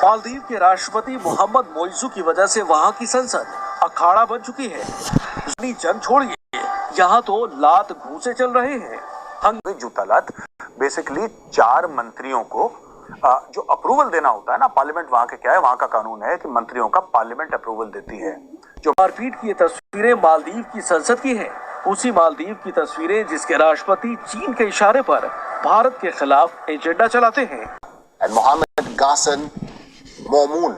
मालदीव के राष्ट्रपति मोहम्मद मोइजू की वजह से वहां की संसद अखाड़ा बन चुकी है। जंग छोड़िए, यहाँ तो लात घूंसे चल रहे हैं। जूता लात बेसिकली 4 मंत्रियों को जो अप्रूवल देना होता है ना, पार्लियामेंट वहां के क्या है, वहां का कानून है कि मंत्रियों का पार्लियामेंट अप्रूवल देती है। जो मारपीट की तस्वीरें मालदीव की संसद की हैं, उसी मालदीव की तस्वीरें जिसके राष्ट्रपति चीन के इशारे पर भारत के खिलाफ एजेंडा चलाते हैं। And Mohammed Ghassan Momun,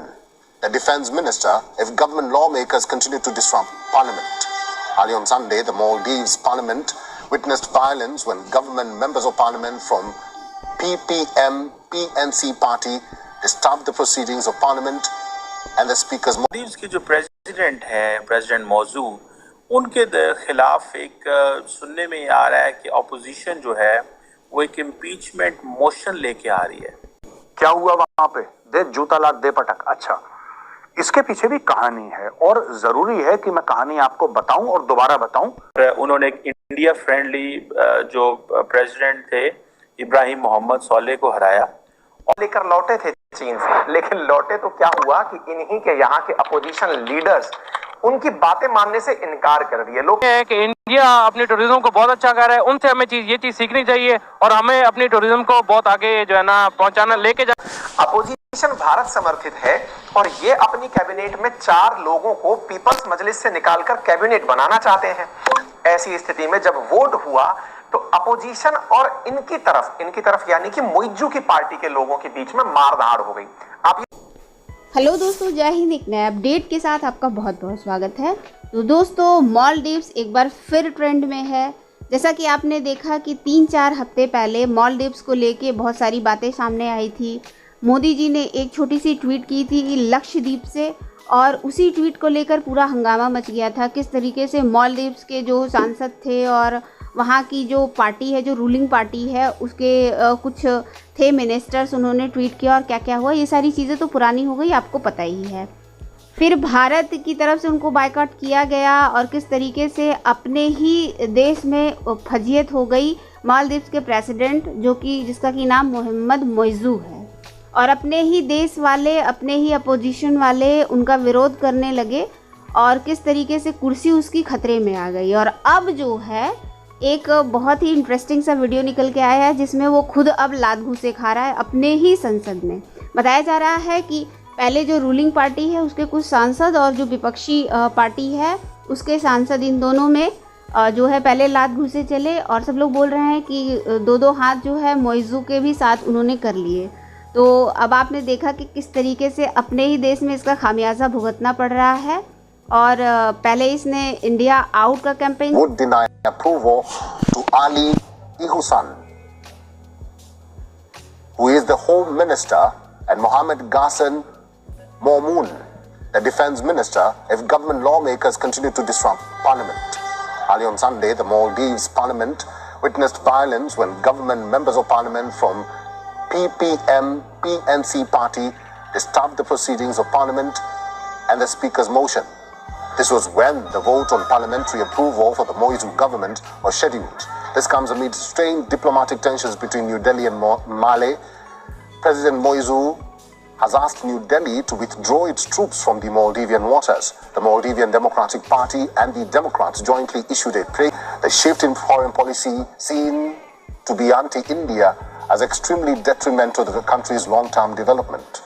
the defense minister, if government lawmakers continue to disrupt parliament. Early on Sunday, the Maldives parliament witnessed violence when government members of parliament from PPM-PNC party disturbed the proceedings of parliament and the speaker's... Maldives के जो president हैं, president मौजू, उनके खिलाफ एक सुनने में आ रहा है कि ऑपोजिशन जो है वो एक इम्पीचमेंट मोशन लेके आ रही है। क्या हुआ वहां पे? दे जूता लात दे पटक। अच्छा, इसके पीछे भी कहानी है और जरूरी है कि मैं कहानी आपको बताऊं और दोबारा बताऊं। उन्होंने एक इंडिया फ्रेंडली जो प्रेसिडेंट थे इब्राहिम मोहम्मद सोलेह को हराया और लेकर लौटे थे चीन से, लेकिन लौटे तो क्या हुआ कि इन्हीं के यहाँ के अपोजिशन लीडर्स उनकी बातें मानने से इनकार कर दिए। लोग है कि इंडिया अपनी टूरिज्म को बहुत अच्छा कर रहा है, उनसे हमें ये चीज सीखनी चाहिए और हमें अपनी टूरिज्म को बहुत आगे जो है ना पहुंचाना लेके जा। अपोजिशन भारत समर्थित है और ये अपनी कैबिनेट में 4 लोगों को पीपल्स मजलिस से निकालकर कैबिनेट बनाना चाहते हैं। ऐसी स्थिति में जब वोट हुआ तो अपोजिशन और इनकी तरफ यानी कि मोइजू की पार्टी के लोगों के बीच में मारधाड़ हो गई। आप हेलो दोस्तों, जय हिंद। एक नए अपडेट के साथ आपका बहुत बहुत स्वागत है। तो दोस्तों, मालदीव्स एक बार फिर ट्रेंड में है। जैसा कि आपने देखा कि 3-4 हफ्ते पहले मालदीव्स को लेके बहुत सारी बातें सामने आई थी। मोदी जी ने एक छोटी सी ट्वीट की थी लक्षद्वीप से और उसी ट्वीट को लेकर पूरा हंगामा मच गया था। किस तरीके से मालदीव्स के जो सांसद थे और वहाँ की जो पार्टी है, जो रूलिंग पार्टी है, उसके कुछ थे मिनिस्टर्स, उन्होंने ट्वीट किया और क्या क्या हुआ। ये सारी चीज़ें तो पुरानी हो गई, आपको पता ही है। फिर भारत की तरफ से उनको बायकॉट किया गया और किस तरीके से अपने ही देश में फजीयत हो गई। मालदीव्स के प्रेसिडेंट जिसका कि नाम मोहम्मद मोइजू है और अपने ही देश वाले, अपने ही अपोजिशन वाले उनका विरोध करने लगे और किस तरीके से कुर्सी उसकी खतरे में आ गई। और अब जो है एक बहुत ही इंटरेस्टिंग सा वीडियो निकल के आया है जिसमें वो खुद अब लात घूंसे खा रहा है अपने ही संसद में। बताया जा रहा है कि पहले जो रूलिंग पार्टी है उसके कुछ सांसद और जो विपक्षी पार्टी है उसके सांसद, इन दोनों में जो है पहले लात घूंसे चले और सब लोग बोल रहे हैं कि 2-2 हाथ जो है मोइजू के भी साथ उन्होंने कर लिए। तो अब आपने देखा कि किस तरीके से अपने ही देश में इसका खामियाजा भुगतना पड़ रहा है। और पहले इसने इंडिया आउट का campaign would deny approval to Ali Ihsan, who is the Home Minister, and Mohammed Ghassan Momun, the Defense Minister, if government lawmakers continue to disrupt Parliament. Early on Sunday, the Maldives Parliament witnessed violence when government members of Parliament from PPM-PNC party disturbed the proceedings of Parliament and the Speaker's motion. This was when the vote on parliamentary approval for the Moizu government was scheduled. This comes amid strained diplomatic tensions between New Delhi and Male. President Moizu has asked New Delhi to withdraw its troops from the Maldivian waters. The Maldivian Democratic Party and the Democrats jointly issued a prayer. The shift in foreign policy seen to be anti-India as extremely detrimental to the country's long-term development.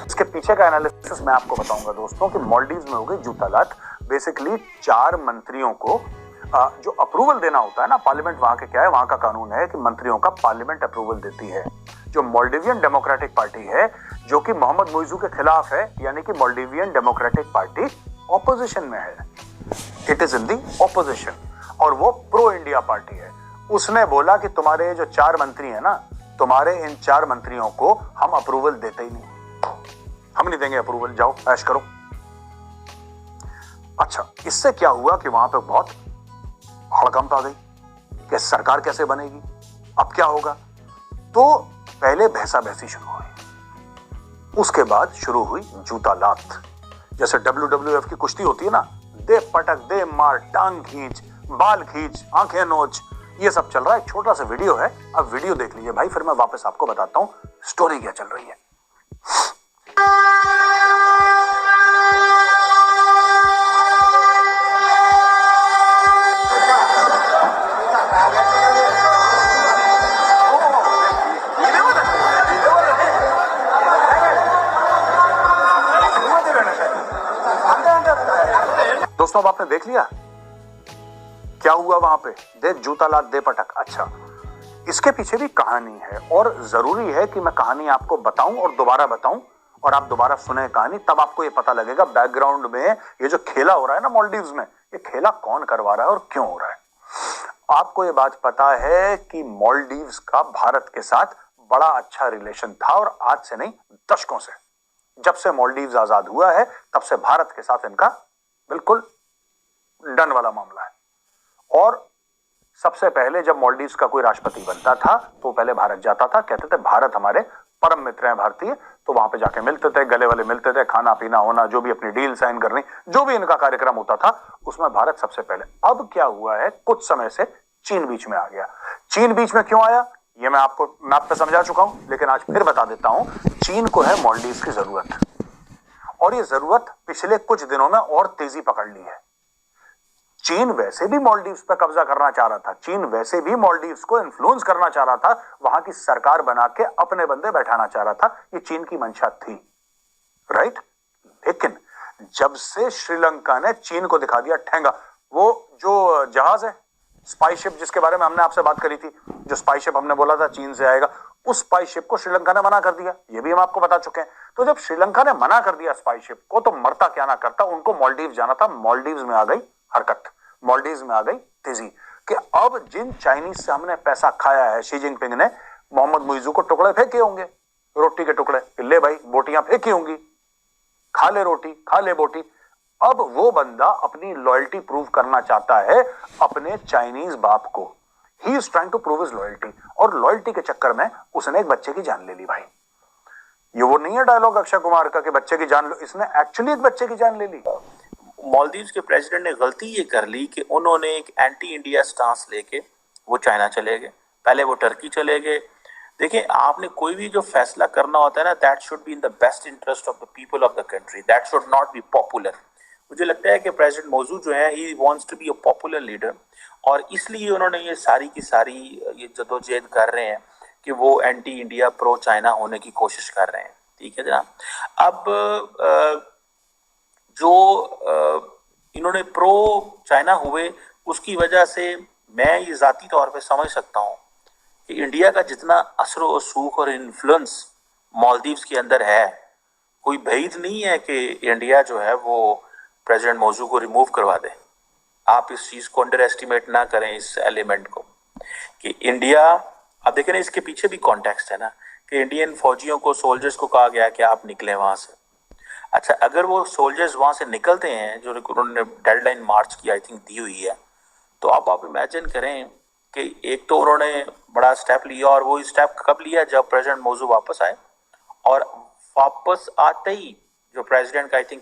इसके पीछे का analysis मैं आपको बताऊंगा दोस्तों कि मालदीव्स में हो गई जूता लात। बेसिकली 4 मंत्रियों को जो अप्रूवल देना होता है ना, पार्लियामेंट वहां के क्या है, वहां का कानून है कि मंत्रियों का पार्लियामेंट अप्रूवल देती है। जो मालदीवियन डेमोक्रेटिक पार्टी है जो कि मोहम्मद मोइजू के खिलाफ है, यानी कि मालदीवियन डेमोक्रेटिक पार्टी ऑपोजिशन में है, it is in the opposition और वो प्रो इंडिया पार्टी है। उसने बोला कि तुम्हारे जो 4 मंत्री है ना, तुम्हारे इन 4 मंत्रियों को हम अप्रूवल देते ही नहीं, हम नहीं देंगे अप्रूवल, जाओ ऐश करो। अच्छा, इससे क्या हुआ कि वहां पे बहुत हड़कंप आ गई कि सरकार कैसे बनेगी, अब क्या होगा। तो पहले भैंसा भैंसी शुरू हुई, उसके बाद शुरू हुई जूता लात। जैसे WWF की कुश्ती होती है ना, दे पटक दे मार, टांग खींच, बाल खींच, आंखें नोच, ये सब चल रहा है, छोटा सा वीडियो है, अब वीडियो देख लीजिए भाई, फिर मैं वापस आपको बताता हूं स्टोरी क्या चल रही है। दोस्तों अब आपने देख लिया क्या हुआ वहां पे, दे जूता लात दे पटक। अच्छा, इसके पीछे भी कहानी है और जरूरी है कि मैं कहानी आपको बताऊं और दोबारा बताऊं और आप दोबारा सुने कहानी, तब आपको ये पता लगेगा बैकग्राउंड में ये जो खेला हो रहा है ना मालदीव्स में, ये खेला कौन करवा रहा है और क्यों हो रहा है। आपको ये बात पता है कि मालदीव्स का भारत के साथ बड़ा अच्छा रिलेशन था और आज से नहीं दशकों से, जब से मालदीव्स आजाद हुआ है तब से भारत के साथ इनका बिल्कुल डन वाला मामला है। और सबसे पहले जब मालदीव्स का कोई राष्ट्रपति बनता था तो पहले भारत जाता था, कहते थे भारत हमारे परम मित्र हैं भारतीय, तो वहां पे जाके मिलते थे, गले वाले मिलते थे, खाना पीना होना, जो भी अपनी डील साइन करनी, जो भी इनका कार्यक्रम होता था उसमें भारत सबसे पहले। अब क्या हुआ है, कुछ समय से चीन बीच में आ गया। चीन बीच में क्यों आया ये मैं आपको मैप पे समझा चुका हूं, लेकिन आज फिर बता देता हूं। चीन को है मालदीव्स की जरूरत, और ये जरूरत पिछले कुछ दिनों में और तेजी पकड़ ली है। चीन वैसे भी मालदीव्स पर कब्जा करना चाह रहा था, चीन वैसे भी मालदीव्स को इन्फ्लुएंस करना चाह रहा था, वहां की सरकार बना के अपने बंदे बैठाना चाह रहा था, ये चीन की मंशा थी, राइट। लेकिन जब से श्रीलंका ने चीन को दिखा दिया ठेंगा, वो जो जहाज है स्पाई शिप जिसके बारे में हमने आपसे बात करी थी, जो स्पाई शिप हमने बोला था चीन से आएगा, उस स्पाई शिप को श्रीलंका ने मना कर दिया, ये भी हम आपको बता चुके हैं। तो जब श्रीलंका ने मना कर दिया स्पाई शिप को, तो मरता क्या ना करता, उनको मालदीव जाना था। मालदीव्स में आ गई हरकत, मालदीव्स में आ गई तेजी कि अब जिन चाइनीज से हमने पैसा खाया है, शी जिनपिंग ने मोहम्मद मुइजू को टुकड़े फेंके होंगे, रोटी के टुकड़े, ले भाई बोटियां फेंकी होंगी, खा ले रोटी खा ले बोटी। अब वो बंदा अपनी लॉयल्टी प्रूव करना चाहता है अपने चाइनीज बाप को, he is trying to prove his loyalty, और लॉयल्टी के चक्कर में उसने एक बच्चे की जान ले ली भाई। ये वो नहीं है डायलॉग अक्षय कुमार का कि बच्चे की जान लो, इसने एक्चुअली एक बच्चे की जान ले ली। मालदीव्स के प्रेसिडेंट ने गलती ये कर ली कि उन्होंने एक एंटी इंडिया स्टांस लेके वो चाइना चले गए, पहले वो टर्की चले गए। देखिए, आपने कोई भी जो फैसला करना होता है ना, that should be in the best interest of the people of the country, that should not be popular. मुझे लगता है कि प्रेसिडेंट मौजूद जो है, he wants to be a popular leader, और इसलिए उन्होंने ये सारी की सारी ये जद्दोजहद कर रहे हैं कि वो एंटी इंडिया प्रो चाइना होने की कोशिश कर रहे हैं। ठीक है जनाब। अब जो इन्होंने प्रो चाइना हुए, उसकी वजह से मैं ये ज़ाती तौर पे समझ सकता हूँ कि इंडिया का जितना असर व सूख और इन्फ्लुएंस मालदीव्स के अंदर है, कोई भेद नहीं है कि इंडिया जो है वो प्रेसिडेंट मौजू को रिमूव करवा दे। आप इस चीज़ को अंडर एस्टिमेट ना करें, इस एलिमेंट को, कि इंडिया, अब देखें ना, इसके पीछे भी कॉन्टेक्स्ट है ना, कि इंडियन फौजियों को, सोल्जर्स को कहा गया कि आप निकलें वहाँ से। अच्छा, अगर वो सोल्जर्स वहाँ से निकलते हैं, जो उन्होंने डेडलाइन मार्च की आई थिंक दी हुई है, तो अब आप इमेजिन करें कि एक तो उन्होंने बड़ा स्टेप लिया, और वो स्टेप कब लिया, जब प्रेसिडेंट मौजू वापस आए, और वापस आते ही जो प्रेसिडेंट का आई थिंक